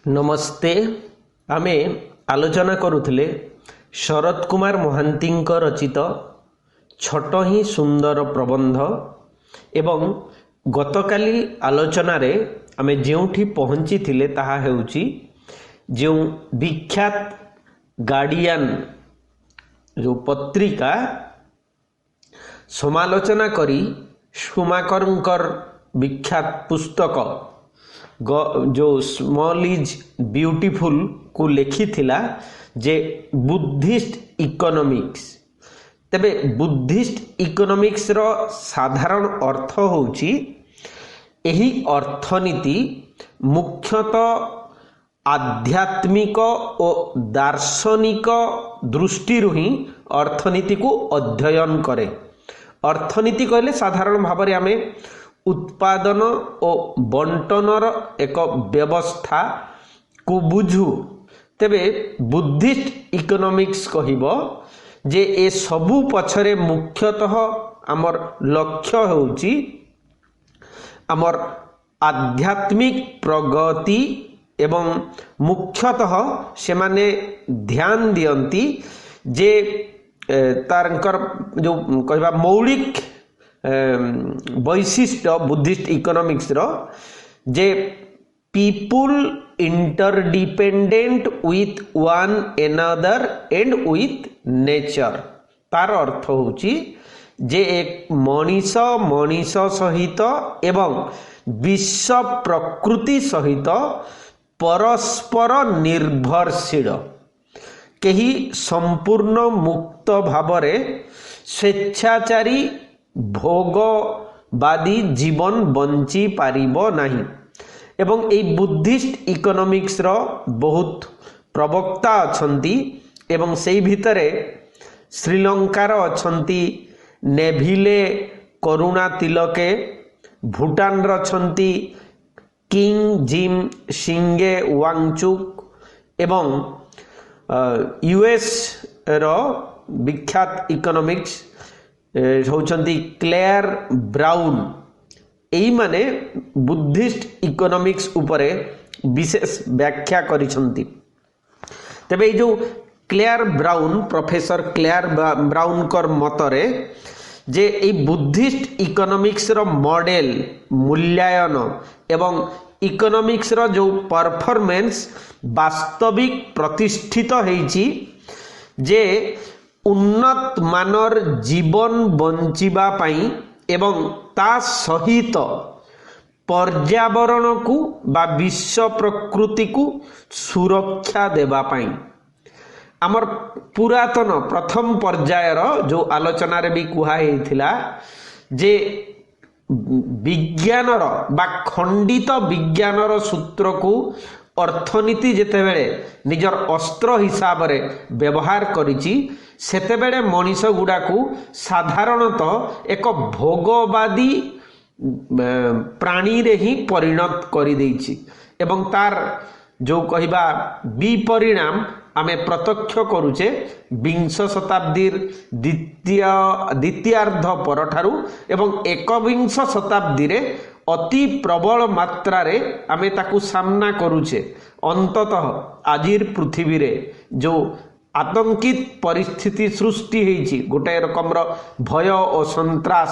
नमस्ते। आमे आलोचना करुथिले शरद कुमार महांती रचित छोट ही सुंदर प्रबंध एवं गतकाली आलोचना रे आमे जेउठी पहुंची थिले ताहा हेउची जो विख्यात गार्डियन जो पत्रिका समालोचना करी शुमाकरंकर विख्यात पुस्तक जो स्मॉल इज ब्यूटीफुल को लिखी थिला जे बुद्धिस्ट इकोनॉमिक्स। तबे बुद्धिस्ट इकोनॉमिक्स रो साधारण अर्थ होउची एही अर्थनीति मुख्यतः आध्यात्मिक और दार्शनिक दृष्टि ही अर्थनीति को अध्ययन करे। अर्थनीति कहले साधारण भाव में आमे उत्पादन और बंटनर एक व्यवस्था को बुझू। तेबे बुद्धिस्ट इकोनॉमिक्स कहिबो जे ए सबु पछरे मुख्यतः आमर लक्ष्य होउची आमर आध्यात्मिक प्रगति एवं मुख्यतः से माने ध्यान दियंती जे तारंकर जो कहबा मौलिक वैशिष्ट्य बुद्धिस्ट इकोनॉमिक्स रो जे people interdependent with one another and with nature. तार अर्थ होची जे एक मनीष मनीष सहित एवं विश्व प्रकृति सहित परस्पर निर्भरशील केही संपूर्ण मुक्त भावरे स्वेच्छाचारी भोगवादी जीवन बंची पारिबो नाही। एवं ए बुद्धिस्ट इकोनॉमिक्स रो बहुत प्रवक्ता अछंती एवं सेई भितरे श्रीलंकार अछंती नेभिले करुणा तिलके, भूटान रो अछंती किंग जिम सिंगे वांगचुक एवं यूएस रो विख्यात इकोनॉमिक्स होचंती क्लेयर ब्राउन। एई माने बुद्धिस्ट इकोनॉमिक्स उपरे विशेष व्याख्या करिसंती। तबे जो Claire Brown professor Claire Brown कर मतरे जे ए बुद्धिस्ट इकोनॉमिक्स रो मॉडल मूल्यांकन एवं इकोनॉमिक्स रो जो परफॉर्मेंस वास्तविक प्रतिष्ठित हेची जे उन्नत मानर जीवन बंचिबा पाई एवं ता सहित पर्यावरण को बा विश्व प्रकृति को सुरक्षा देबा पाई आमर पुरातन प्रथम पर्यायर जो आलोचना रे भी कुहा हेथिला जे विज्ञानर बा खंडित विज्ञानर सूत्र को अर्थनीति जेते बेले निजर अस्त्र हिसाब रे व्यवहार करिछि सेते बेले मनीष गुडा को साधारणतः एक भोगवादी प्राणी रे ही परिणत करि दैछि एवं तार जो कहिबा विपरिणाम आमे प्रत्यक्ष करूचे विंश शताब्दीर द्वितीयार्ध परठारु एवं एकविंश शताब्दी रे अति प्रबल मात्रा रे आमे ताकू सामना करूचे। अंततः आजिर पृथ्वी रे जो आतंकित परिस्थिति सृष्टि हेची गोटे रकम भय और संत्रास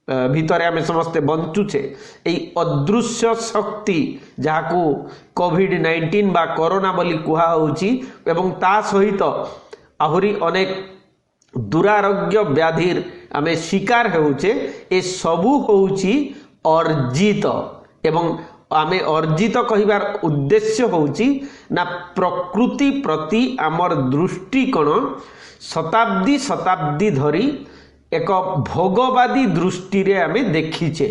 भितरे आमे समस्ते बंचुचे एई अदृश्य शक्ति जाहाकू कोविड-19 बा कोरोना बोली कुहा होची एवं ता सहित आहुरी अनेक दुरारोग्य व्याधिर आमे शिकार हेउचे ए सबु होउची अर्जित एवं आमे अर्जित कहिबार उद्देश्य होउची ना प्रकृति प्रति आमर दृष्टिकोण शताब्दी शताब्दी धरी एक भोगवादी दृष्टि रे आमे देखिचे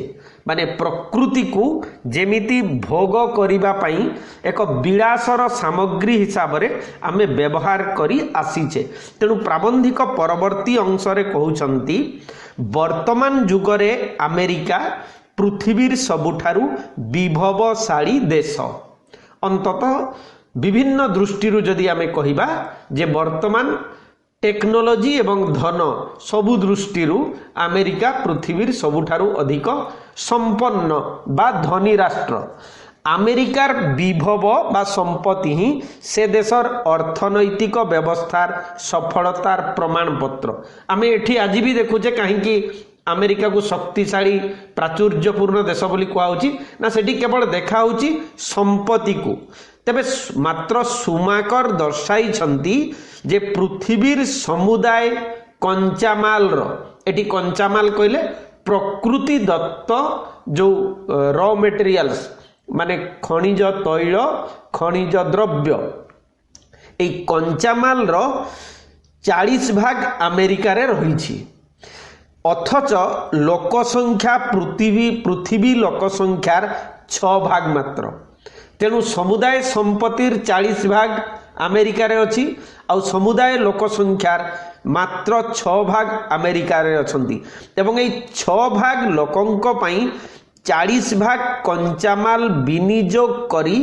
माने प्रकृति को जेमिति भोग करिबा पाई एक विलासर सामग्री हिसाब रे आमे व्यवहार करी आसीचे। तेणु प्राबंधिक परवर्ती अंश रे कहउचंती वर्तमान जुग रे अमेरिका पृथ्वीर सबुठारु विभवशाली देश। अंततः विभिन्न दृष्टि जदि आमे कहिबा जे वर्तमान टेक्नोलॉजी एवं धन सबु दृष्टि अमेरिका पृथ्वीर सबुठारु अधिक संपन्न बा धनी राष्ट्र। আমেরিকার বিভব বা সম্পত্তি হি সে দেশর অর্থনৈতিক ব্যবস্থার সফলতার প্রমাণপত্র। আমি এটি আজ বি দেখুছে কাহিঁকি আমেরিকা কু শক্তিশালী প্রাচুর্যপূর্ণ দেশ বলি কুহছি না, সেটি কেবল দেখা হচ্ছে সম্পত্তি কু। তেবে মাত্র সুমাকর দর্শাইছন্তি যে পৃথিবীর সমুদায় কঞ্চামালর, এটি কঞ্চামাল কইলে প্রকৃতি দত্ত যে র মেটেরিয়ালস মানে খনিজ তৈল খনিজ দ্রব্য, এই কঞ্চামালর 40% আমেরিকার রয়েছে। অথচ লোকসংখ্যা পৃথিবী লোকসংখ্যার 6% মাত্র। তেণু সমুদায় সম্পত্তির 40% আমেরিকারে অছি, আর সমুদায় লোকসংখ্যার মাত্র 6% আমেরিকারে অছন্তি। এবং এই 6% লোকঙ্ক পাই 40% কঞ্চামাল বিনিযোগ করি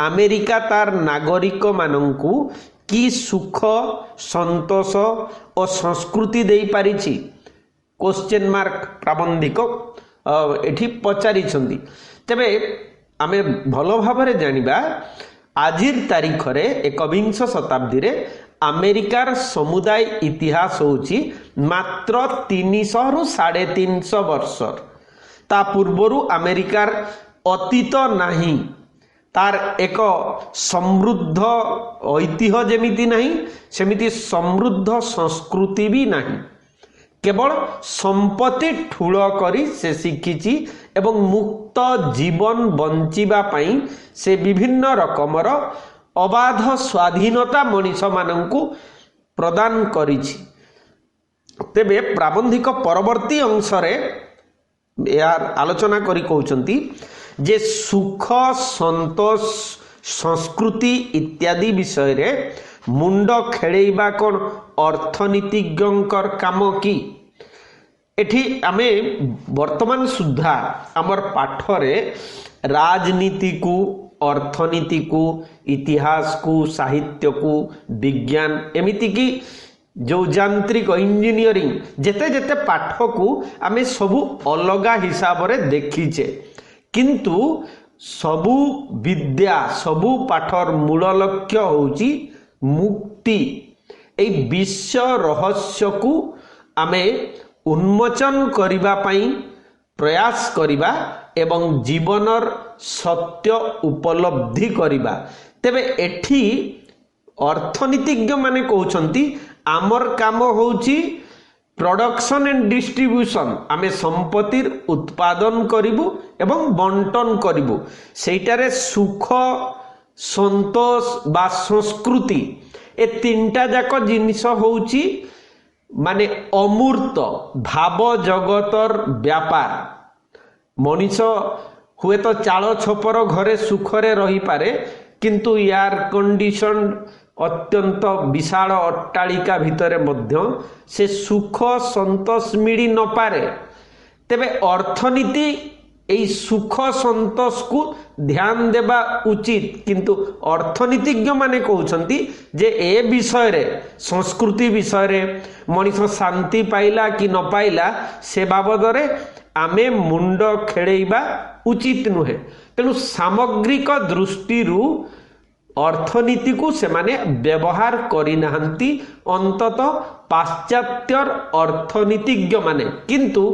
আমেরিকা তার নাগরিক মানঙ্কু কি সুখ সন্তোষ ও সংস্কৃতি দেই পারিছি? क्वेश्चन मार्क प्राबंधिक एठी पचारिछंती। तेबे आमे भलो भाबरे जानिबा आजिर तारीख रे 21 शताब्दी रे अमेरिकार समुदाय इतिहास होची मात्र 300 रु 350 वर्ष। ता पूर्वरु अमेरिकार अतीत नाही, तार एक समृद्ध ऐतिह्य जेमिति नाही सेमिति समृद्ध संस्कृति भी नाही। केवल संपत्ति ठूल करी से शिखिची एवं मुक्त जीवन बंचिबा पाई से विभिन्न रकमर अबाध स्वाधीनता मनीष मानंकु प्रदान करिछि। तेबे प्राबंधिक परवर्ती अंशरे यार आलोचना करी कहउचंती जे सुख संतोष संस्कृति इत्यादि विषय रे मुंड खेलेइबा कोन अर्थनीतिज्ञंकर काम की? एठी आमे वर्तमान सुधा आमर पाठरे राजनीति को अर्थनीति को इतिहास को साहित्य को विज्ञान एमिति की जो यांत्रिक इंजीनियरिंग जेते जेते पाठ को आमे सबु अलगा हिसाब रे देखीचे, किंतु सबु विद्या सबु पाठर मूल लक्ष्य होची मुक्ति। ए विश्व रहस्य को आमे उन्मोचन करिबा पाई प्रयास करिबा एवं जीवनर सत्य उपलब्धि करिबा। तेबे एठी अर्थनीतिज्ञ माने कहउछंती आमर काम होउची प्रोडक्शन एंड डिस्ट्रीब्यूशन, आमे संपत्तिर उत्पादन करिबु एवं बंटन करिबु। सेइटारे सुख संतोष बा संस्कृति ए तीनटा जाक जिनिस होउची माने अमूर्त भाव जगतर व्यापार। मनीष हुए तो चाल छपर घरे सुखरे रही पारे, किंतु एयर कंडीशन अत्यंत विशाल अट्टालिका भितरे मध्य से सुख संतोष मिली न पारे। तेबे अर्थनीति এই সুখ সন্তোষ কু ধ্যান দেবা উচিত, কিন্তু অর্থনীতিজ্ঞ মানে কହୁଛନ୍ତି যে এ বিষয়ে সংস্কৃতি বিষয়ে মনিষ শান্তি পাইলা কি ন পাইলা সে বাবদরে ଆମେ ମୁଣ୍ଡ ଖେଳେଇବା ଉଚିତ ନୁହେଁ। ତେଣୁ ସାମଗ୍ରିକ ଦୃଷ୍ଟିରୁ ଅର୍ଥନୀତିକୁ ସେମାନେ ବ୍ୟବହାର କରିନାହାନ୍ତି ଅନ୍ତତଃ ପାଶ୍ଚାତ୍ୟର ଅର୍ଥନୀତିଜ୍ଞ ମାନେ। କିନ୍ତୁ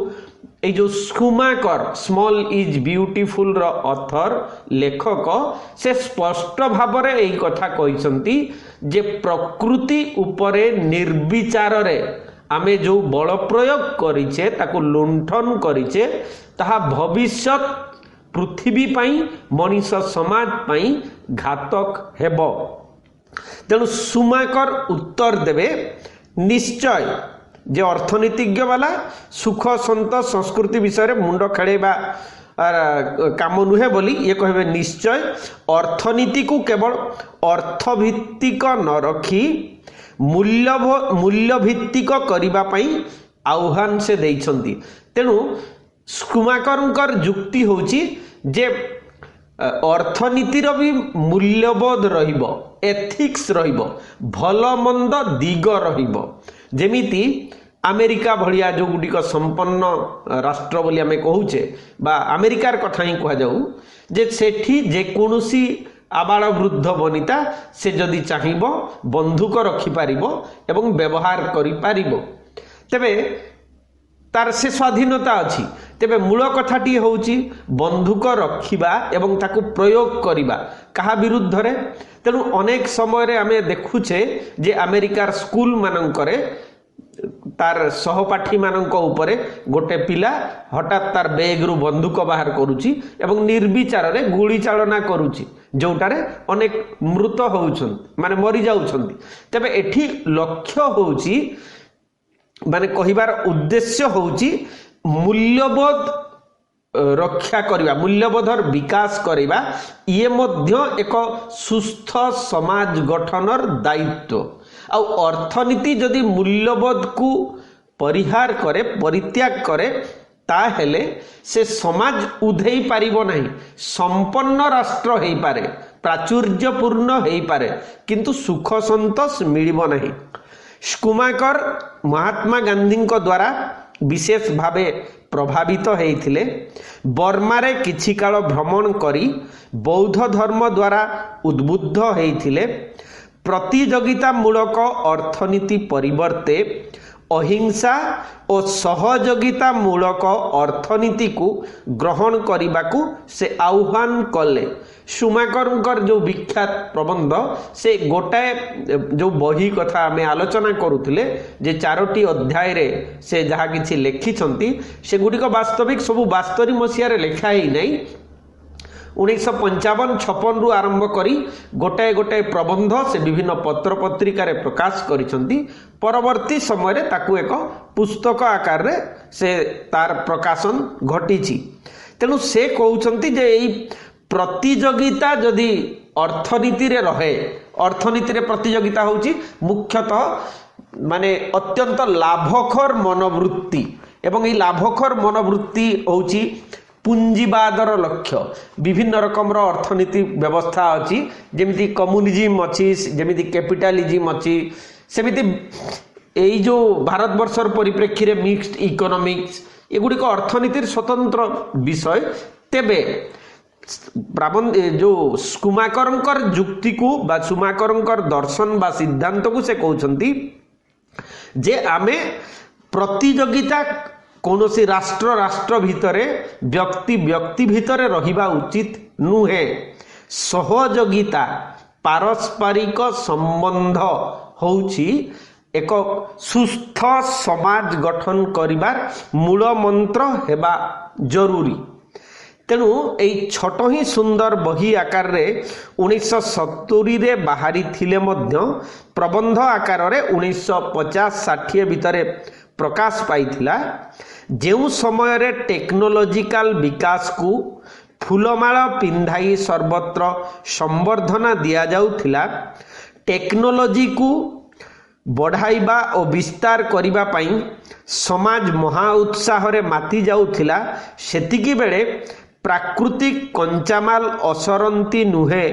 এই जो स्कुमाकर स्मॉल इज ब्यूटीफुल रो ऑथर लेखक से स्पष्ट भाव रे एई कथा कहिसंती जे प्रकृति उपरे निर्विचार रे आमे जो बल प्रयोग करिछे ताको लुंठन करिछे ताहा भविष्यत पृथ्वी पाई मनीष समाज पाई घातक हेबो। तेणु सुमाकर उत्तर देबे निश्चय जे अर्थनीतिज्ञ वाला सुख संतोष संस्कृति विषय रे मुंड खेलेबा काम नुहे बोली ये कहबे निश्चय अर्थनीति को केवल अर्थभित्तिक न रखी मूल्यभित्तिक करिबा पई आह्वान से देइछंती। तेणु स्कुमाकरंकर जुक्ति होची जे अर्थनीतिर भी मूल्यबोध रहिबो, एथिक्स रहिबो, भल मंद दिग रहिबो। जेमिति अमेरिका भलिया जो गुड़िक संपन्न राष्ट्र बोली आमे कहूचे बा अमेरिकार कथा ही कह जाऊ जे सेठी जेकोसी आबाल वृद्ध बनिता से जदि चाहिबो बंधुक रखि पारिबो एवं व्यवहार करि पारिबो तेबे तार से स्वाधीनता अच्छी तेबे मूल कथाटी होउची बंधुक रखिबा एवं ताकू प्रयोग करिबा कहा विरुद्ध रे तेणु अनेक समय रे आमे देखुचे जे अमेरिकार स्कूल मानकरे तार सहपाठी मानक उपरे गोटे पिला हठात तार बैग रु बंदूक बाहर करुची एवं निर्विचार रे गुली चालना करुची जोटारे अनेक मृत होउछन माने मरि जाउछन्ती तेबे एठी लक्ष्य होउची माने कहिबार उद्देश्य होउची मूल्यबोध रक्षा करिबा मूल्यबोधर विकास करिबा ये मध्य एक सुस्थ समाज गठनर दायित्व आ अर्थनीति जदि मूल्यबोध को परिहार करे परित्याग करे ताहेले से समाज उधेई पारिबो नहीं संपन्न राष्ट्र हेई पारे प्राचुर्यपूर्ण हेई पारे किंतु सुख संतोष मिलिबो नहीं। स्कुमाकर महात्मा गांधी द्वारा विशेष भावे प्रभावित होइथिले बर्मारे किछि काल भ्रमण करी बौद्ध धर्म द्वारा उद्बुद्ध होइथिले प्रतियोगितामूलक अर्थनीति परिवर्ते अहिंसा और सहयोगितामूलक अर्थनीति को ग्रहण करने से आह्वान कले। सुमाकर जो विख्यात प्रबंध से गोटाए जो बही कथा आमे आलोचना करुथिले जे 4टी अध्याय रे से जहा किछि लेखिछंती से गुडी को वास्तविक सब 72 मसिया रे लेखा ही नहीं 1955-56 रु आरंभ करी गोटाए गोटाए प्रबंध से विभिन्न पत्र पत्रिका रे प्रकाश करिसंती परवर्ती समय रे ताकू एक पुस्तक आकार रे से तार प्रकाशन घटिछि। तेणु से कहउछंती जे एई प्रतियोगिता जदि अर्थनीति रे रहे अर्थनीति रे प्रतियोगिता होउची मुख्यतः माने अत्यंत लाभखोर मनोवृत्ति एवं एई लाभखोर मनोवृत्ति होउची पुंजीवादर लक्ष्य विभिन्न रकमर अर्थनीति व्यवस्था अच्छी जमीती कम्युनिज्म अच्छी जमीती कैपिटालिज्म अच्छी सेमिति एई जो भारतवर्षर परिप्रेक्षी रे मिक्स्ड इकोनॉमिक्स एगुड़ी को अर्थनीतिर स्वतंत्र विषय तेबे जो सुमाकरंकर जुक्ति को बा सुमाकरंकर दर्शन बा सिद्धांत को से कहउछंती जे आमे प्रतियोगिता कौनसी राष्ट्र राष्ट्र भितरे व्यक्ति व्यक्ति भितरे रहिबा उचित नुहे सहयोगिता पारस्परिक संबंध होउची एक सुस्थ समाज गठन करिबार मूल मंत्र हेबा जरूरी। तेणु एई छोट ही सुंदर बही आकार रे 1970 रे बाहरी थिले मध्य प्रबंध आकार रे 1950-60 भितरे प्रकाश पाइथिला जेउ समय रे टेक्नोलॉजिकल विकास को फूलमाला पिंधाई सर्वत्र संवर्धना दिया जाउथिला टेक्नोलॉजी को बढ़ाइबा और विस्तार करिबा पई समाज महा उत्साह रे माती जाउथिला सेतिकी बेले प्राकृतिक कंचामाल असरंती नुहे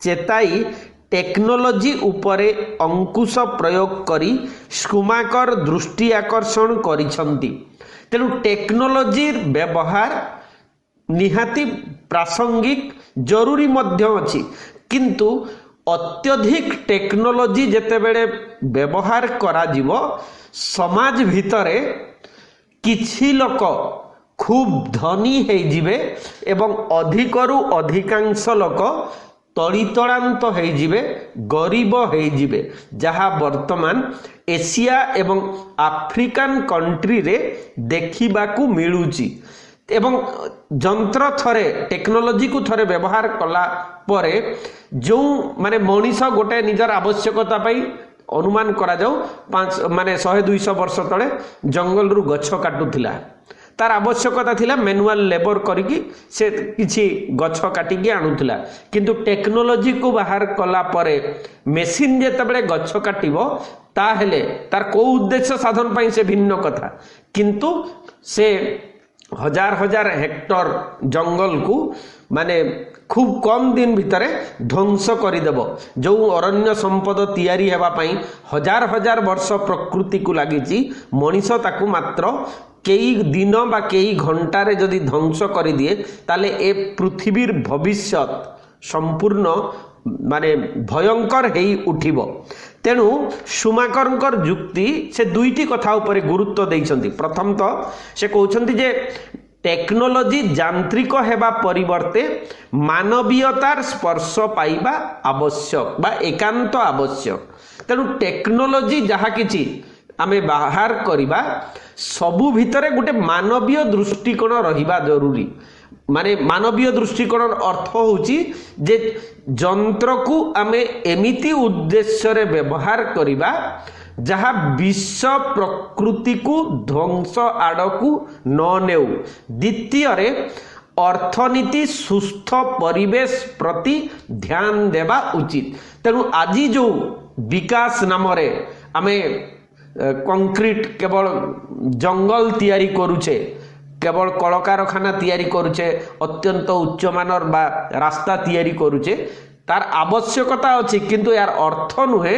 चेताई टेक्नोलॉजी उपरे अंकुश प्रयोग करी स्कुमाकर दृष्टि आकर्षण करिसंती। तेणु टेक्नोलॉजी व्यवहार निहाती प्रासंगिक जरूरी मध्य अछि किंतु अत्यधिक टेक्नोलॉजी जेतेबेले व्यवहार करा जीवो समाज भितरे किछि लोक खूब धनी हे जिवे एवं अधिकरु अधिकांश लोक तलितलांत हो जिवे गरीब हो जिवे जहा वर्तमान एशिया एवं आफ्रिकान कंट्री रे देखिबाकू मिलुची एवं जंत्र थरे टेक्नोलॉजी को थरे व्यवहार कला परे जो माने मनीष गोटे निजर आवश्यकता पाई अनुमान करा जाऊ 5 माने 100-200 वर्ष तले जंगल रु गछ काटुथिला तार आवश्यकता थिला मैनुअल लेबर करिकी से किछि गछ काटिकी आनुथिला किंतु टेक्नोलॉजी को बाहर कला परे मेसिन जेतेबेले गछ काटिबो ताहेले तार को उद्देश्य साधन पाई से भिन्न कथा किंतु से हजार हजार हेक्टर जंगल को माने खूब कम दिन भितर ध्वंस करदेव। जो अरण्य संपद तैयारी हेबा पई हजार हजार वर्ष प्रकृति को लगी मनीष ताकू मात्र कई दिन बा कई घंटारे जदि ध्वंस कर दिए ताले ए पृथ्वीर भविष्य संपूर्ण माने भयंकर हेई उठिबो। तेणु सुमाकरंकर जुक्ति से दुईटी कथा उपरे गुरुत्व देइछन्ति। प्रथम तो से कहउछन्ति जे टेक्नोलोजी यांत्रिक हेबा परिवर्ते मानवीयतार स्पर्श पाइबा आवश्यक बा एकांत आवश्यक। तेणु टेक्नोलोजी जहा किछि आमे बाहर करिबा सबु भितरे गोटे मानवीय दृष्टिकोण रहिबा जरूरी। माने मानवीय दृष्टिकोण अर्थ होउची जे यंत्र को आमे एमिति उद्देश्य रे व्यवहार करिबा जहा विश्व प्रकृति को ध्वंस आड़कू न नेउ। द्वितीय रे अर्थनीति सुस्थ परिवेश प्रति ध्यान देवा उचित। तेणु आज जो विकास नाम रे आमे कंक्रीट केवल जंगल तैयारी करूचे, केवल कलकारखाना तैयारी करूचे, अत्यंत उच्च मानर बा रास्ता तैयारी करूचे, तार आवश्यकता अच्छी किंतु यार अर्थ नुहे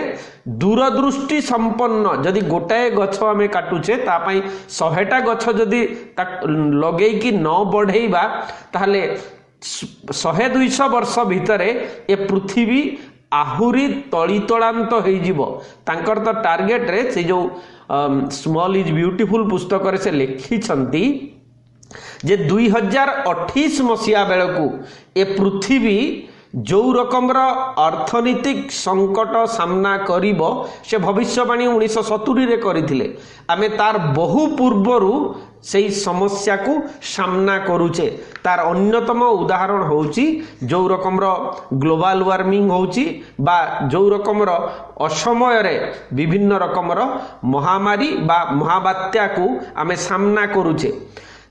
दूरदृष्टि संपन्न। जदि गोटाए गछ आमे काटुचे तापाई 100टा गछ जदि लगे कि न बढ़ेबा ताहले 100-200 वर्ष भितरे ए पृथ्वी आहुरी तलितलांत हो। तांकर तो टार्गेट रे से जो स्मॉल इज ब्यूटीफुल पुस्तक रे से लिखिछंती जे 2028 मसीहा बेलकू ए पृथ्वी जो रकमर अर्थनीतिक संकट सामना करिबो से भविष्यवाणी 1970 रे करिथिले। आमे तार बहु पूर्वरु सेई समस्या को सामना करूचे। तार अन्यतम उदाहरण होउची जो रकमर ग्लोबल वार्मिंग होउची बा जो रकमर असमय रे विभिन्न रकमर महामारी बा महाबात्या को आमे सामना करूचे।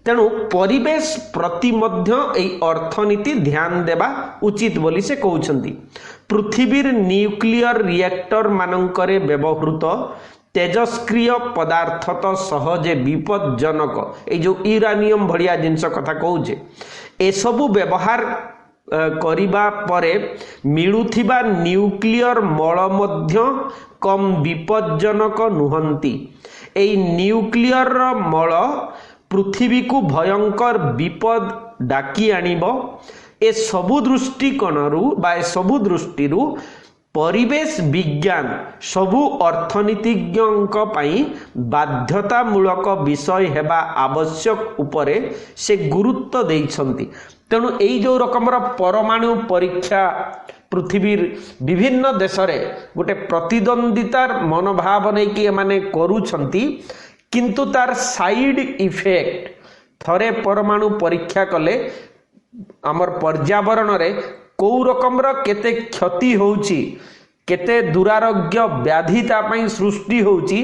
तेणु परिवेश प्रति मध्य एई अर्थनीति ध्यान देबा उचित बोली से कहउछंती। पृथ्वीर न्यूक्लियर रिएक्टर मानंकरे व्यवहृत तेजस्क्रिय पदार्थ तो सहजे विपदजनक ए जो यूरानियम भलिया जिनस कथा कहउछे ए सबु व्यवहार करिबा परे मिलुथिबा न्यूक्लियर मल मध्य कम विपदजनक नुहंती। एई न्यूक्लियर मल पृथ्वी को भयंकर विपद डाकी आनिब। ए सबु दृष्टिकोणरू बा ए सबु दृष्टिरू परिवेश विज्ञान सबु अर्थनीतिज्ञक पई बाध्यतामूलक विषय हेबा आवश्यक उपरे से गुरुत्व देइछंती। तेणु एई जो रकमर परमाणु परीक्षा पृथ्वीर विभिन्न देश रे गोटे प्रतिद्वंदितार मनोभाव नै कि माने करूछंती किंतु तार साइड इफेक्ट थरे परमाणु परीक्षा कले आमर पर्यावरण रे कौ रकमर केते क्षति होउची केते दुरारोग्य व्याधि ता पई सृष्टि होउची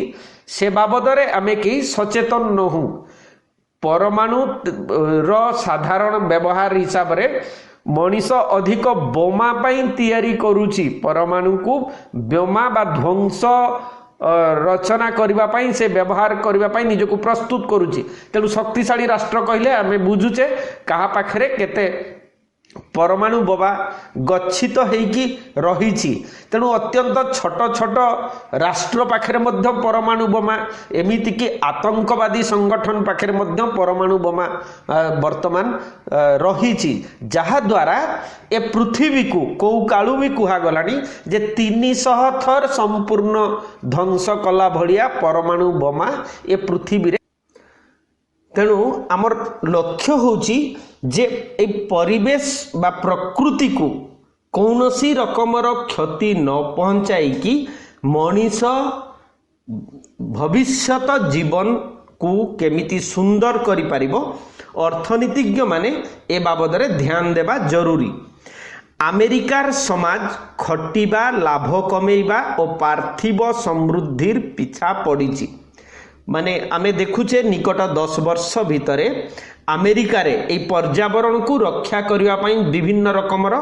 से बाबद रे आमे के सचेतन नहु। परमाणु रो साधारण व्यवहार हिसाब रे मनीष अधिक बोमा पई तैयारी करूची। परमाणु को बोमा बा ध्वंस रचना करबा पई से व्यवहार करबा पई निजको प्रस्तुत करूची। तेणु शक्तिशाली राष्ट्र कहले आमे बुझुचे कहा पाखरे केते परमाणु बोमा गच्छित हेकी रहिछि। तेणु अत्यंत छोट छोट राष्ट्र पाखरे मध्य परमाणु बोमा एमिति कि आतंकवादी संगठन पाखरे मध्य परमाणु बोमा वर्तमान रहिछि जहा द्वारा ए पृथ्वी को कौ कालू भी कुहा गलानी जे 300 थर संपूर्ण ध्वंस कला भलिया परमाणु बोमा ए पृथ्वी रे। तेणु आमर लक्ष्य होची जे ए परिवेश बा प्रकृति को कौनसी रकमर क्षति न पहुंचाई कि मनीष भविष्यत जीवन को केमिति सुंदर करि पारिबो अर्थनीतिज्ञ माने ए बाबद रे ध्यान देबा जरूरी। अमेरिकार समाज खटिबा लाभ कमेइबा और पार्थिव समृद्धिर पिछा पड़िछि। माने आमे देखुचे निकट 10 वर्ष भितरे अमेरिका रे ए पर्यावरण को रक्षा करिवा पई विभिन्न रकमर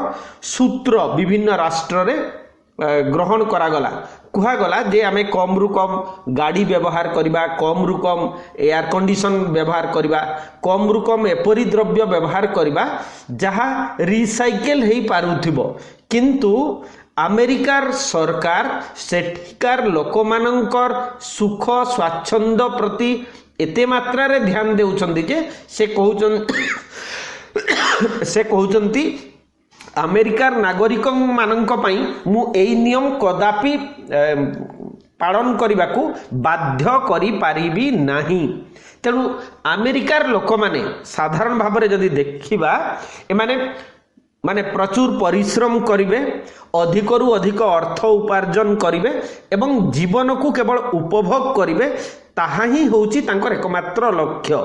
सूत्र विभिन्न राष्ट्र रे ग्रहण करागला। କୁହାଗଲା ଯେ ଆମେ କମ୍ରୁ କମ୍ ଗାଡ଼ି ବ୍ୟବହାର କରିବା, କମ୍ରୁ କମ୍ ଏୟାର କଣ୍ଡିସନ୍ ବ୍ୟବହାର କରିବା, କମ୍ରୁ କମ୍ ଏପରି ଦ୍ରବ୍ୟ ବ୍ୟବହାର କରିବା ଯାହା ରିସାଇକେଲ୍ ହେଇପାରୁଥିବ। କିନ୍ତୁ ଆମେରିକାର ସରକାର ସେଠିକାର ଲୋକମାନଙ୍କର ସୁଖ ସ୍ୱାଚ୍ଛନ୍ଦ୍ୟ ପ୍ରତି ଏତେ ମାତ୍ରାରେ ଧ୍ୟାନ ଦେଉଛନ୍ତି ଯେ ସେ କହୁଛନ୍ତି ଆମେରିକାର ନାଗରିକମାନଙ୍କ ପାଇଁ ମୁଁ ଏଇ ନିୟମ କଦାପି ପାଳନ କରିବାକୁ ବାଧ୍ୟ କରିପାରିବି ନାହିଁ। ତେଣୁ ଆମେରିକାର ଲୋକମାନେ ସାଧାରଣ ଭାବରେ ଯଦି ଦେଖିବା, ଏମାନେ ପ୍ରଚୁର ପରିଶ୍ରମ କରିବେ, ଅଧିକରୁ ଅଧିକ ଅର୍ଥ ଉପାର୍ଜନ କରିବେ ଏବଂ ଜୀବନକୁ କେବଳ ଉପଭୋଗ କରିବେ। ତାହା ହିଁ ହେଉଛି ତାଙ୍କର ଏକମାତ୍ର ଲକ୍ଷ୍ୟ।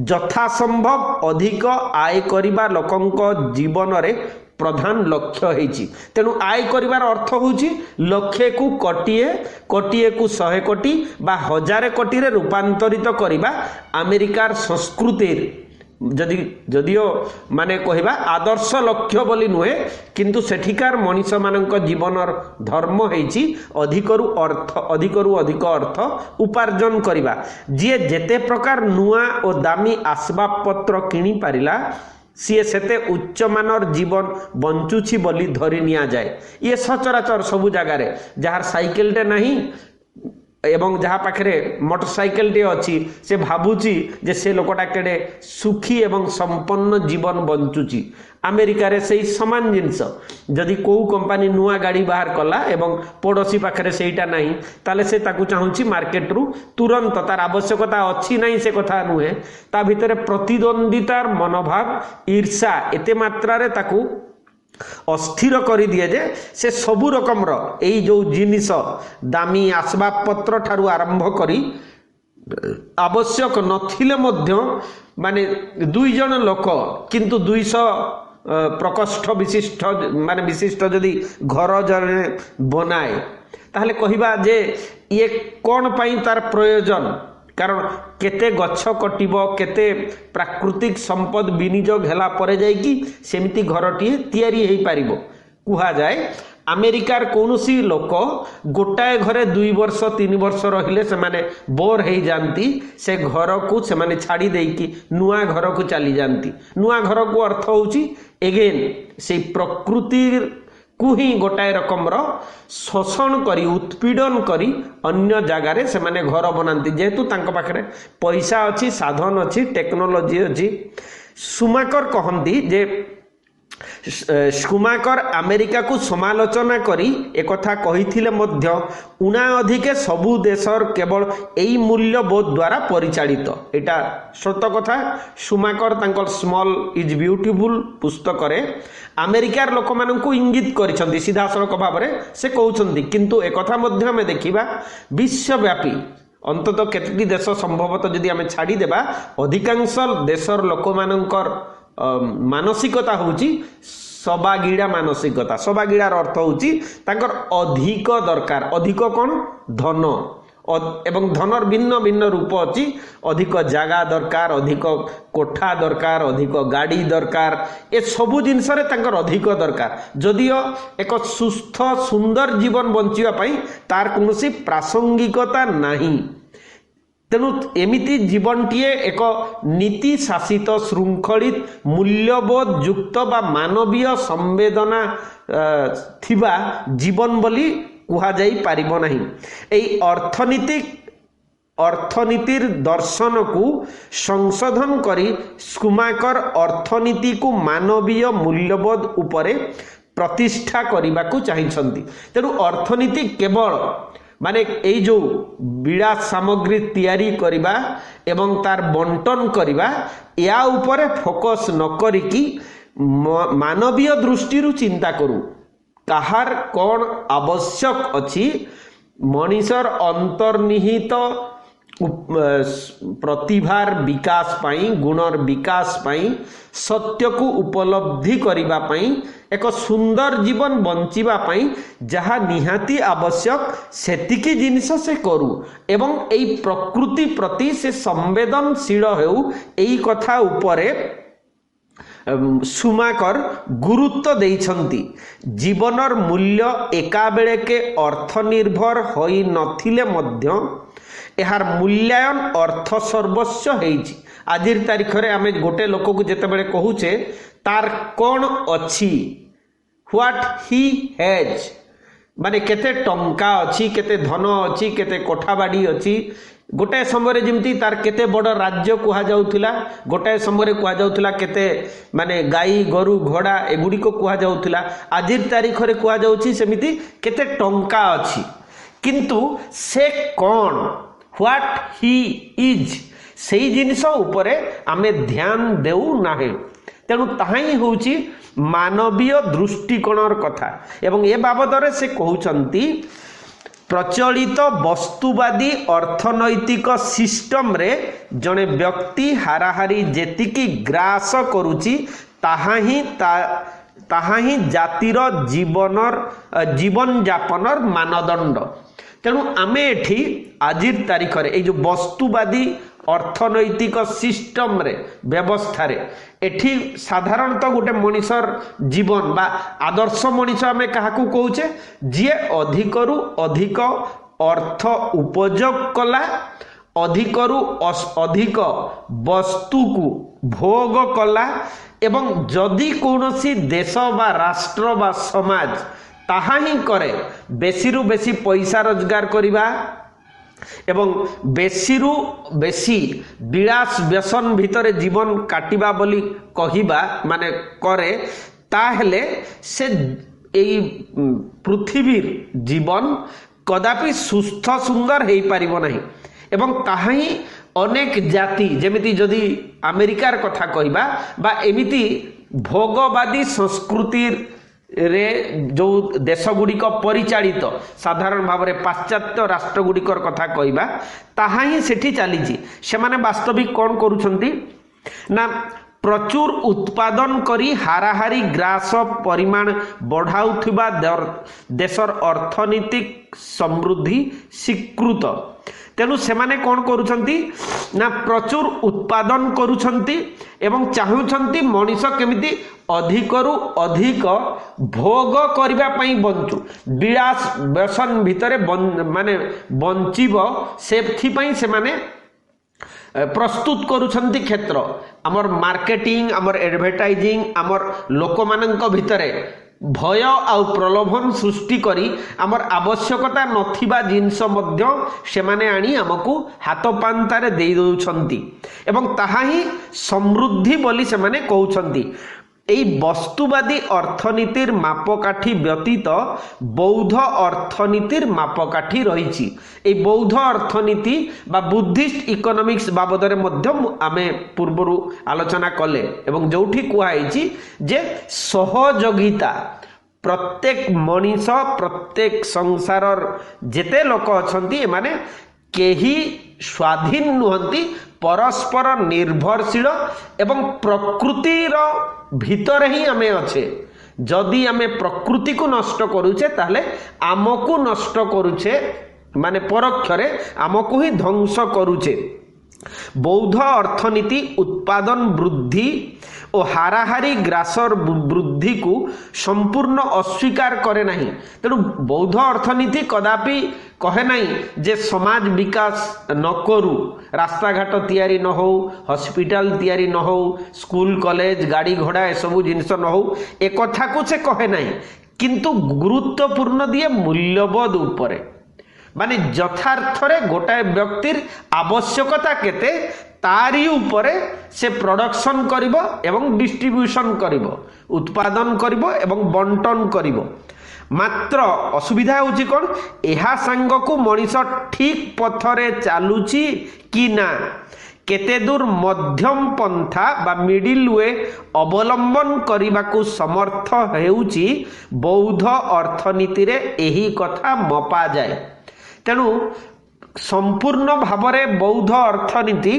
ଯଥାସମ୍ଭବ ଅଧିକ ଆୟ କରିବା ଲୋକଙ୍କ ଜୀବନରେ ପ୍ରଧାନ ଲକ୍ଷ୍ୟ ହେଇଛି। ତେଣୁ ଆୟ କରିବାର ଅର୍ଥ ହେଉଛି ଲକ୍ଷେକୁ କୋଟିଏ, କୋଟିଏକୁ 100 କୋଟି ବା 1000 କୋଟିରେ ରୂପାନ୍ତରିତ କରିବା ଆମେରିକାର ସଂସ୍କୃତିର ଯଦିଓ କହିବା ଆଦର୍ଶ ଲକ୍ଷ୍ୟ ବୋଲି ନୁହେଁ, କିନ୍ତୁ ସେଠିକାର ମଣିଷମାନଙ୍କ ଜୀବନର ଧର୍ମ ହେଇଛି ଅଧିକରୁ ଅଧିକ ଅର୍ଥ ଉପାର୍ଜନ କରିବା। ଯିଏ ଯେତେ ପ୍ରକାର ନୂଆ ଓ ଦାମୀ ଆସବାବପତ୍ର କିଣିପାରିଲା ସିଏ ସେତେ ଉଚ୍ଚମାନର ଜୀବନ ବଞ୍ଚୁଛି ବୋଲି ଧରି ନିଆଯାଏ। ଇଏ ସଚରାଚର ସବୁ ଜାଗାରେ, ଯାହାର ସାଇକେଲଟେ ନାହିଁ ଏବଂ ଯାହା ପାଖରେ ମୋଟର ସାଇକେଲଟେ ଅଛି ସେ ଭାବୁଛି ଯେ ସେ ଲୋକଟା କେଡ଼େ ସୁଖୀ ଏବଂ ସମ୍ପନ୍ନ ଜୀବନ ବଞ୍ଚୁଛି। ଆମେରିକାରେ ସେଇ ସମାନ ଜିନିଷ। ଯଦି କେଉଁ କମ୍ପାନୀ ନୂଆ ଗାଡ଼ି ବାହାର କଲା ଏବଂ ପଡ଼ୋଶୀ ପାଖରେ ସେଇଟା ନାହିଁ, ତାହେଲେ ସେ ତାକୁ ଚାହୁଁଛି ମାର୍କେଟରୁ ତୁରନ୍ତ, ତାର ଆବଶ୍ୟକତା ଅଛି ନାହିଁ ସେ କଥା ନୁହେଁ, ତା ଭିତରେ ପ୍ରତିଦ୍ୱନ୍ଦିତାର ମନୋଭାବ, ଈର୍ଷା ଏତେ ମାତ୍ରାରେ ତାକୁ ଅସ୍ଥିର କରିଦିଏ ଯେ ସେ ସବୁ ରକମର ଏଇ ଯେଉଁ ଜିନିଷ ଦାମୀ ଆସବାବପତ୍ର ଠାରୁ ଆରମ୍ଭ କରି ଆବଶ୍ୟକ ନଥିଲେ ମଧ୍ୟ 2 ଜଣ ଲୋକ କିନ୍ତୁ 200 ପ୍ରକୋଷ୍ଠ ବିଶିଷ୍ଟ ଯଦି ଘର ଜଣେ ବନାଏ ତାହେଲେ କହିବା ଯେ ଇଏ କ'ଣ ପାଇଁ ତାର ପ୍ରୟୋଜନ। କାରଣ କେତେ ଗଛ କଟିବ, କେତେ ପ୍ରାକୃତିକ ସମ୍ପଦ ବିନିଯୋଗ ହେଲା ପରେ ଯାଇକି ସେମିତି ଘରଟିଏ ତିଆରି ହେଇପାରିବ। କୁହାଯାଏ ଆମେରିକାର କୌଣସି ଲୋକ ଗୋଟାଏ ଘରେ 2 ବର୍ଷ 3 ବର୍ଷ ରହିଲେ ସେମାନେ ବୋର୍ ହେଇଯାନ୍ତି, ସେ ଘରକୁ ସେମାନେ ଛାଡ଼ି ଦେଇକି ନୂଆ ଘରକୁ ଚାଲିଯାଆନ୍ତି। ନୂଆ ଘରକୁ ଅର୍ଥ ହେଉଛି ଏଗେନ୍ ସେଇ ପ୍ରକୃତିକୁ ହିଁ ଗୋଟାଏ ରକମର ଶୋଷଣ କରି ଉତ୍ପୀଡ଼ନ କରି ଅନ୍ୟ ଜାଗାରେ ସେମାନେ ଘର ବନାନ୍ତି, ଯେହେତୁ ତାଙ୍କ ପାଖରେ ପଇସା ଅଛି, ସାଧନ ଅଛି, ଟେକ୍ନୋଲୋଜି ଅଛି। ସୁମାକର କହନ୍ତି ଯେ ସୁମାକର ଆମେରିକାକୁ ସମାଲୋଚନା କରି ଏକଥା କହିଥିଲେ ମଧ୍ୟ ଉଣା ଅଧିକେ ସବୁ ଦେଶର କେବଳ ଏଇ ମୂଲ୍ୟବୋଧ ଦ୍ୱାରା ପରିଚାଳିତ। ଏଇଟା ସତ କଥା। ସୁମାକର ତାଙ୍କର ସ୍ମଲ୍ ଇଜ୍ ବିୟୁଟିଫୁଲ୍ ପୁସ୍ତକରେ ଆମେରିକାର ଲୋକମାନଙ୍କୁ ଇଙ୍ଗିତ କରିଛନ୍ତି ସିଧାସଳଖ ଭାବରେ ସେ କହୁଛନ୍ତି। କିନ୍ତୁ ଏକଥା ମଧ୍ୟ ଆମେ ଦେଖିବା ବିଶ୍ୱବ୍ୟାପୀ ଅନ୍ତତଃ କେତୋଟି ଦେଶ ସମ୍ଭବତଃ ଯଦି ଆମେ ଛାଡ଼ିଦେବା, ଅଧିକାଂଶ ଦେଶର ଲୋକମାନଙ୍କର ମାନସିକତା ହେଉଛି ସବାଗିଡ଼ା ମାନସିକତା। ସବାଗିଡ଼ାର ଅର୍ଥ ହେଉଛି ତାଙ୍କର ଅଧିକ ଦରକାର। ଅଧିକ କ'ଣ? ଧନ। ଏବଂ ଧନର ଭିନ୍ନ ଭିନ୍ନ ରୂପ ଅଛି। ଅଧିକ ଜାଗା ଦରକାର, ଅଧିକ କୋଠା ଦରକାର, ଅଧିକ ଗାଡ଼ି ଦରକାର, ଏସବୁ ଜିନିଷରେ ତାଙ୍କର ଅଧିକ ଦରକାର। ଯଦିଓ ଏକ ସୁସ୍ଥ ସୁନ୍ଦର ଜୀବନ ବଞ୍ଚିବା ପାଇଁ ତାର କୌଣସି ପ୍ରାସଙ୍ଗିକତା ନାହିଁ। ତେଣୁ ଏମିତି ଜୀବନଟିଏ ଏକ ନୀତି ଶାସିତ ଶୃଙ୍ଖଳିତ ମୂଲ୍ୟବୋଧ ଯୁକ୍ତ ବା ମାନବୀୟ ସମ୍ବେଦନା ଥିବା ଜୀବନ ବୋଲି କୁହାଯାଇ ପାରିବ ନାହିଁ। ଏହି ଅର୍ଥନୀତିର ଦର୍ଶନକୁ ସଂଶୋଧନ କରି ସୁମାକର ଅର୍ଥନୀତିକୁ ମାନବୀୟ ମୂଲ୍ୟବୋଧ ଉପରେ ପ୍ରତିଷ୍ଠା କରିବାକୁ ଚାହିଁଛନ୍ତି। ତେଣୁ ଅର୍ଥନୀତି କେବଳ ଏଇ ଯେଉଁ ବିଳାସ ସାମଗ୍ରୀ ତିଆରି କରିବା ଏବଂ ତାର ବଣ୍ଟନ କରିବା, ୟା ଉପରେ ଫୋକସ୍ ନ କରିକି ମାନବୀୟ ଦୃଷ୍ଟିରୁ ଚିନ୍ତା କରୁ। କାହାର କ'ଣ ଆବଶ୍ୟକ ଅଛି, ମଣିଷର ଅନ୍ତର୍ନିହିତ ପ୍ରତିଭାର ବିକାଶ ପାଇଁ, ଗୁଣର ବିକାଶ ପାଇଁ, ସତ୍ୟକୁ ଉପଲବ୍ଧି କରିବା ପାଇଁ, ଏକ ସୁନ୍ଦର ଜୀବନ ବଞ୍ଚିବା ପାଇଁ ଯାହା ନିହାତି ଆବଶ୍ୟକ ସେତିକି ଜିନିଷ ସେ କରୁ ଏବଂ ଏଇ ପ୍ରକୃତି ପ୍ରତି ସେ ସମ୍ବେଦନଶୀଳ ହେଉ। ଏଇ କଥା ଉପରେ ସୁମାକର ଗୁରୁତ୍ୱ ଦେଇଛନ୍ତି। ଜୀବନର ମୂଲ୍ୟ ଏକାବେଳକେ ଅର୍ଥ ନିର୍ଭର ହୋଇ ନଥିଲେ ମଧ୍ୟ ଏହାର ମୂଲ୍ୟାୟନ ଅର୍ଥ ସର୍ବସ୍ୱ ହେଇଛି। ଆଜିର ତାରିଖରେ ଆମେ ଗୋଟେ ଲୋକକୁ ଯେତେବେଳେ କହୁଛେ ତାର କ'ଣ ଅଛି, ହ୍ୱାଟ୍ ହି ହେଜ୍, ମାନେ କେତେ ଟଙ୍କା ଅଛି, କେତେ ଧନ ଅଛି, କେତେ କୋଠାବାଡ଼ି ଅଛି। ଗୋଟାଏ ସମୟରେ ଯେମିତି ତାର କେତେ ବଡ଼ ରାଜ୍ୟ କୁହାଯାଉଥିଲା, ଗୋଟାଏ ସମୟରେ କୁହାଯାଉଥିଲା କେତେ ମାନେ ଗାଈ ଗୋରୁ ଘୋଡ଼ା ଏଗୁଡ଼ିକ କୁହାଯାଉଥିଲା। ଆଜିର ତାରିଖରେ କୁହାଯାଉଛି ସେମିତି କେତେ ଟଙ୍କା ଅଛି, କିନ୍ତୁ ସେ କ'ଣ, ହ୍ୱାଟ୍ ହି ଇଜ୍, ସେଇ ଜିନିଷ ଉପରେ ଆମେ ଧ୍ୟାନ ଦେଉନାହେଁ। ତେଣୁ ତାହା ହିଁ ହେଉଛି ମାନବୀୟ ଦୃଷ୍ଟିକୋଣର କଥା। ଏବଂ ଏ ବାବଦରେ ସେ କହୁଛନ୍ତି ପ୍ରଚଳିତ ବସ୍ତୁବାଦୀ ଅର୍ଥନୈତିକ ସିଷ୍ଟମରେ ଜଣେ ବ୍ୟକ୍ତି ହାରାହାରି ଯେତିକି ଗ୍ରାସ କରୁଛି ତାହା ହିଁ ଜାତିର ଜୀବନଯାପନର ମାନଦଣ୍ଡ। ତେଣୁ ଆମେ ଏଠି ଆଜିର ତାରିଖରେ ଏଇ ଯେଉଁ ବସ୍ତୁବାଦୀ ଅର୍ଥନୈତିକ ସିଷ୍ଟମରେ ବ୍ୟବସ୍ଥାରେ ଏଠି ସାଧାରଣତଃ ଗୋଟେ ମଣିଷର ଜୀବନ ବା ଆଦର୍ଶ ମଣିଷ ଆମେ କାହାକୁ କହୁଛେ, ଯିଏ ଅଧିକରୁ ଅଧିକ ଅର୍ଥ ଉପଯୋଗ କଲା, ଅଧିକରୁ ଅଧିକ ବସ୍ତୁକୁ ଭୋଗ କଲା ଏବଂ ଯଦି କୌଣସି ଦେଶ ବା ରାଷ୍ଟ୍ର ବା ସମାଜ ତାହା ହିଁ କରେ ବେଶୀରୁ ବେଶୀ ପଇସା ରୋଜଗାର କରିବା ଏବଂ ବେଶୀରୁ ବେଶୀ ବିଳାସ ବ୍ୟସନ ଭିତରେ ଜୀବନ କାଟିବା ବୋଲି କହିବା ମାନେ କରେ, ତାହେଲେ ସେ ଏଇ ପୃଥିବୀର ଜୀବନ କଦାପି ସୁସ୍ଥ ସୁନ୍ଦର ହେଇପାରିବ ନାହିଁ। ଏବଂ ତାହା ହିଁ ଅନେକ ଜାତି, ଯେମିତି ଯଦି ଆମେରିକାର କଥା କହିବା ବା ଏମିତି ଭୋଗବାଦୀ ସଂସ୍କୃତିରେ ଯେଉଁ ଦେଶଗୁଡ଼ିକ ପରିଚାଳିତ ସାଧାରଣ ଭାବରେ ପାଶ୍ଚାତ୍ୟ ରାଷ୍ଟ୍ରଗୁଡ଼ିକର କଥା କହିବା, ତାହା ହିଁ ସେଠି ଚାଲିଛି। ସେମାନେ ବାସ୍ତବିକ କ'ଣ କରୁଛନ୍ତି ନା ପ୍ରଚୁର ଉତ୍ପାଦନ କରି ହାରାହାରି ଗ୍ରାସ ପରିମାଣ ବଢ଼ାଉଥିବା ଦେଶର ଅର୍ଥନୀତିକ ସମୃଦ୍ଧି ସ୍ୱୀକୃତ। ତେଣୁ ସେମାନେ କ'ଣ କରୁଛନ୍ତି ନା ପ୍ରଚୁର ଉତ୍ପାଦନ କରୁଛନ୍ତି ଏବଂ ଚାହୁଁଛନ୍ତି ମଣିଷ କେମିତି ଅଧିକରୁ ଅଧିକ ଭୋଗ କରିବା ପାଇଁ ବଞ୍ଚୁ, ବିଳାସ ବ୍ୟସନ ଭିତରେ ମାନେ ବଞ୍ଚିବ, ସେଥିପାଇଁ ସେମାନେ ପ୍ରସ୍ତୁତ କରୁଛନ୍ତି କ୍ଷେତ୍ର। ଆମର ମାର୍କେଟିଂ, ଆମର ଆଡଭର୍ଟାଇଜିଂ, ଆମର ଲୋକମାନଙ୍କ ଭିତରେ ଭୟ ଆଉ ପ୍ରଲୋଭନ ସୃଷ୍ଟି କରି ଆମର ଆବଶ୍ୟକତା ନଥିବା ଜିନିଷ ମଧ୍ୟ ସେମାନେ ଆଣି ଆମକୁ ହାତ ପାନ୍ତାରେ ଦେଇ ଦେଉଛନ୍ତି ଏବଂ ତାହା ହିଁ ସମୃଦ୍ଧି ବୋଲି ସେମାନେ କହୁଛନ୍ତି। এই বস্তুবাদী অর্থনীতির মাপকাঠি ব্যতীত বৌদ্ধ অর্থনীতির মাপকাঠি রয়েছে। এই বৌদ্ধ অর্থনীতি বা বুদ্ধিস্ট ইকোনমিক্স বাবদরে মধ্য আমি পূর্বরু আলোচনা কলে এবং যেটি কুহাইছি যে সহযোগিতা প্রত্যেক মনিষ প্রত্যেক সংসারর যেতে লোক অছন্তি এমানে কেহি স্বাধীন নুহନ୍ତି, পরস্পর নির্ভরশীল এবং প্রকৃতির ভিতরে হি আমি অছে। যদি আমি প্রকৃতিকে নষ্ট করুছে তাহলে আমকু নষ্ট করুছে, মানে পরোক্ষরে আমকু হি ধ্বংস করুছে। বৌদ্ধ অর্থনীতি উৎপাদন বৃদ্ধি ও হারাহারি গ্রাসর বৃদ্ধিকু সম্পূর্ণ অস্বীকার করে ନାହିଁ। তেণু বৌদ্ধ অর্থনীতি কদাপি কহে নাই যে সমাজ বিকাশ ন করু, রাস্তাঘাট তৈরি ন হও, হসপিটাল তৈরি ন হও, স্কুল কলেজ গাড়ি ঘোড়া এসবু জিনিস ন হও, এ কথাকু সে কহে নাই, কিন্তু গুরুত্বপূর্ণ দিয়ে মূল্যবোধ উপরে, মানে যথার্থরে গোটাଏ ব্যক্তির আবশ্যকতা কেতে তারি উপরে সে প্রডকশন করিব এবং ডিস্ট্রিবিউশন করিব, উৎপাদন করিব এবং বন্টন করিব। মাত্র অসুবিধা হচ্ছে কোন, এহা সাঙ্গকু মনিষ ঠিক পথরে চালুছি কি না, কেতে দূর মধ্যম পন্থা বা মিডিল ওয়ে অবলম্বন করিবাকু সমর্থ হেউছি বৌদ্ধ অর্থনীতিরে ଏହି কথা মপা যায়। তেণু সম্পূর্ণ ভাবে বৌদ্ধ অর্থনীতি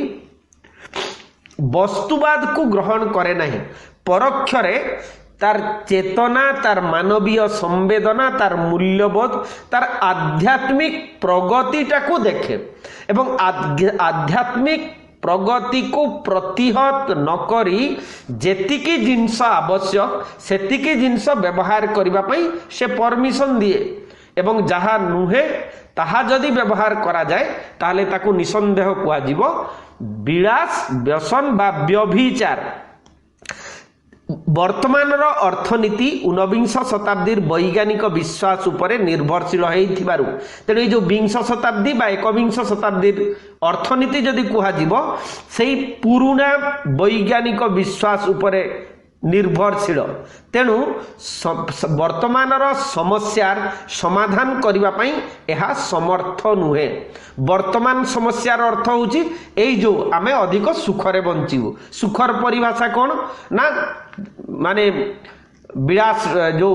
বস্তুবাদকু গ্রহণ করে ନାହିଁ, পরোক্ষরে তার চেতনা, তার মানবীয় সংবেদনা, তার মূল্যবোধ, তার আধ্যাত্মিক প্রগতিটাকু দেখে এবং আধ্যাত্মিক प्रगति को प्रतिहत नकरी जेतिकी जिनस आवश्यक सेतिकी जिनस व्यवहार करबा पई से परमिशन दिए एवं जहाँ नुहे ताहा जदि व्यवहार करा जाए ताहले ताकू निसंदेह कुआ जीवो विलास व्यसन बा व्यभिचार। वर्तमान अर्थनीति ऊनविंश शताब्दी वैज्ञानिक विश्वास उपरे निर्भरशील होइथिबारु तेणु ये जो विंश शताब्दी बा एकविंश शताब्दी अर्थनीति जदि कुहा जीवो सेही पुरुना वैज्ञानिक विश्वास उपरे निर्भरशील तेणु वर्तमान समस्यार समाधान करबा पई एहा समर्थ नुहे। वर्तमान समस्यार अर्थ होची एई जो आमे अधिक सुखरे बंचिबु। सुखर परिभाषा कोन ना माने विलास जो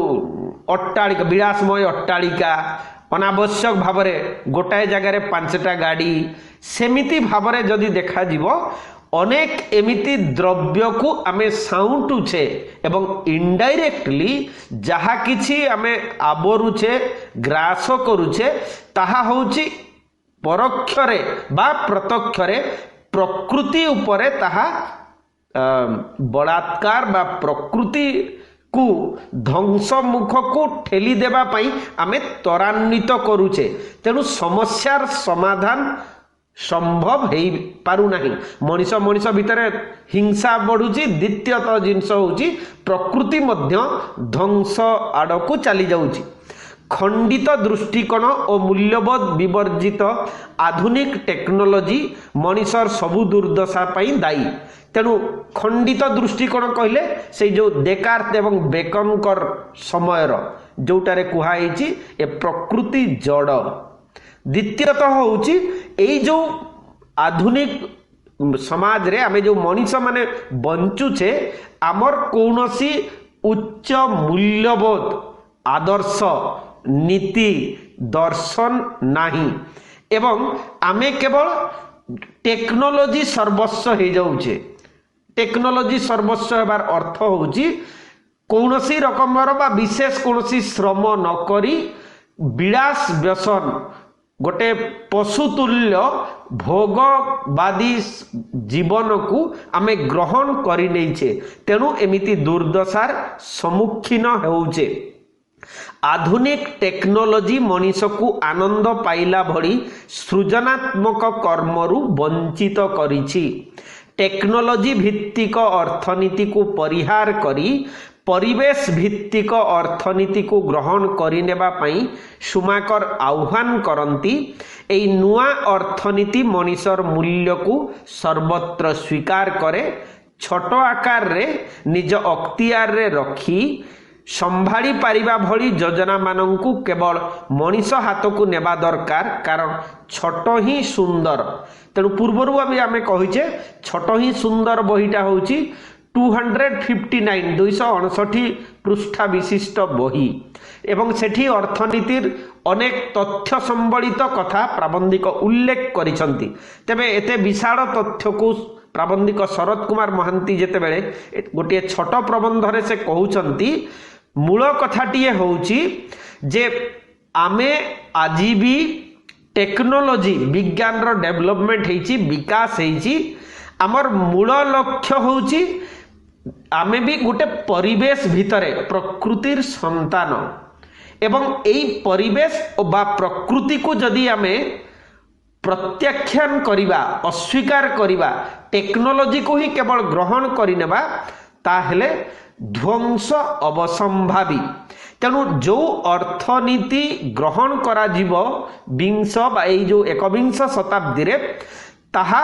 अट्टालिका विलासमय अट्टालिका अनावश्यक भावरे गोटाए जगार 5टा गाड़ी सेमिति भावरे जदि देखा जीवो अनेक एमिति द्रव्य को आमे साउंटुछे एवं इनडायरेक्टली जहा किछि आमे आबरुछे ग्रास करुछे ताहा होची परोक्षरे बा प्रत्यक्षरे प्रकृति उपरे ताहा बलात्कार बा प्रकृति को ध्वंस मुख को ठेली देबा पई आमे त्वरान्वित करुछे। तेणु समस्यार समाधान संभव हो पारु नाही। मनीष मनीष भितर हिंसा बढ़ुची। द्वितीयतः जिनस होची प्रकृति मध्य ध्वंस आड़ को चली जाउची। खंडित दृष्टिकोण और मूल्यबोध विवर्जित आधुनिक टेक्नोलोजी मनीषर सबु दुर्दशा पाई दायी। तेणु खंडित दृष्टिकोण कहले से जो डेकार्त एवं बेकनकर समयर जोटारे कुहाई ए प्रकृति जड़। द्वितीयतः होची एई जो आधुनिक समाज रे आमे जो मनीष माने बंचुछे आमर कौनसी उच्च मूल्यबोध आदर्श नीति दर्शन नाही एवं आमे केवल टेक्नोलोजी सर्वस्व हो जाउछे। टेक्नोलोजी सर्वस्व हेबार अर्थ होची कौनसी रकमर बा विशेष कौनसी श्रम न करी विलास व्यसन गोटे पशुतुल्य भोगवादी जीवन को आमे ग्रहण करि नैछे। तेणु एमिति दुर्दशार सम्मुखीन होउछे। आधुनिक टेक्नोलोजी मनीष को आनंद पाइला भली सृजनात्मक कर्मरु वंचित करिछि। टेक्नोलोजी भित्तिक अर्थनीति को परिहार करी परिवेश भित्तिक अर्थनीति को ग्रहण करिनेबा पई सुमाकर आह्वान करंती। एई नुआ अर्थनीति मनीषर मूल्य को सर्वत्र स्वीकार करे छोट आकार रे निज अख्तियार रे रखी संभाली पारिबा भली योजना मानंकु केवल मनीष हाथ को नेबा दरकार कारण छोट ही सुंदर। तेणु पूर्वरु अभी आमे कहिचे छोट ही सुंदर बहीटा होची 259 259 पृष्ठा विशिष्ट बही एवं सेठी अर्थनीतिर अनेक तथ्य संबलित कथा प्राबंधिक उल्लेख करिसंती। तेबे एते विशाल तथ्य को प्राबंधिक शरद कुमार महांती जेते बेले गोटे छोट प्रबंध रे से कहउचंती मूल कथाटीए होउची जे आमे आजी भी टेक्नोलोजी विज्ञान रो डेवलपमेंट हेची विकास हेची आमर मूल लक्ष्य होउची आमे भी गोटे परिवेश भितरे प्रकृतिर संतान एवं एई परिवेश बा प्रकृति को जदि आमे प्रत्याख्यान करिबा अस्वीकार करिबा टेक्नोलोजी को ही केवल ग्रहण करिनेबा ताहेले ध्वंस अवसंभावी। तेणु जो अर्थनीति ग्रहण करा जीवो विंश बा एई जो एकविंश शताब्दी रे ताहा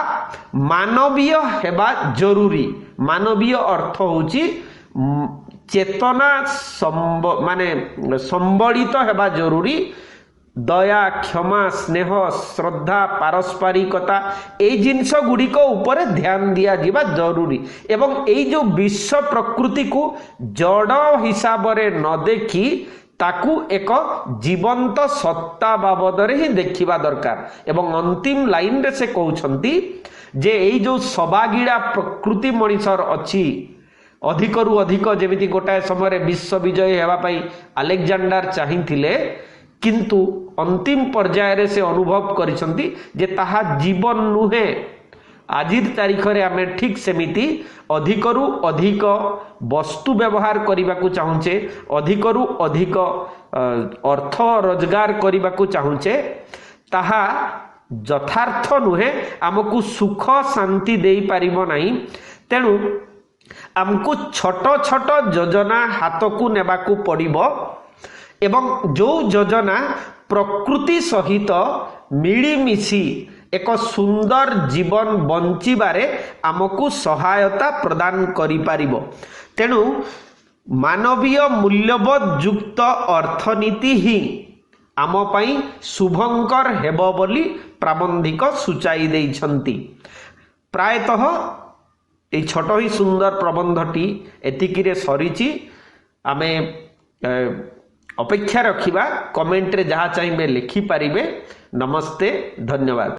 मानवीय हेबा जरूरी। मानवीय अर्थ होची चेतना माने संबलित हेबा जरूरी। दया क्षमा स्नेह श्रद्धा पारस्परिकता ए जिनस गुड़िक ऊपर ध्यान दिया जीवा जरूरी एवं ए जो विश्व प्रकृति को जड़ हिसाब रे न देखी ताकू एक जीवंत सत्ता बाबद रे ही देखिबा दरकार। एवं अंतिम लाइन रे से कहउछंती जे एई जो सबागिड़ा प्रकृति मनीषर अछि अधिक रु अधिक जेमिति गोटाए समय विश्व विजय हेबा पई अलेक्जेंडर चाहिथिले किंतु अंतिम पर्याय रे से अनुभव करिसंती जे ताहा जीवन नुहे आजिर तारीख रे आमे ठीक सेमिति अधिकरु अधिक वस्तु व्यवहार करने को चाहूचे, अधिकरु अधिक अर्थ रोजगार करने को चाहूचे, ताहा यथार्थ नुहे, आमको सुख शांति दे पारिबो नहीं। तेणु आमको छोट छोट योजना हाथ को नेबा को पड़िबो एवं जो योजना प्रकृति सहित मिलीमिशी एक सुंदर जीवन बंचिबारे आमको सहायता प्रदान करि पारिबो। तेणु मानवीय मूल्यबोध युक्त अर्थनीति ही आम पाई शुभंकर हेबो बोली प्राबंधिक सूचाई देइछंती। प्रायतः ये छोट ही सुंदर प्रबंधटी एतिकिरे सरीची। आमे अपेक्षा रखिबा, कमेंट रे जहाँ चाहिए लिखि पारिबे। नमस्ते, धन्यवाद।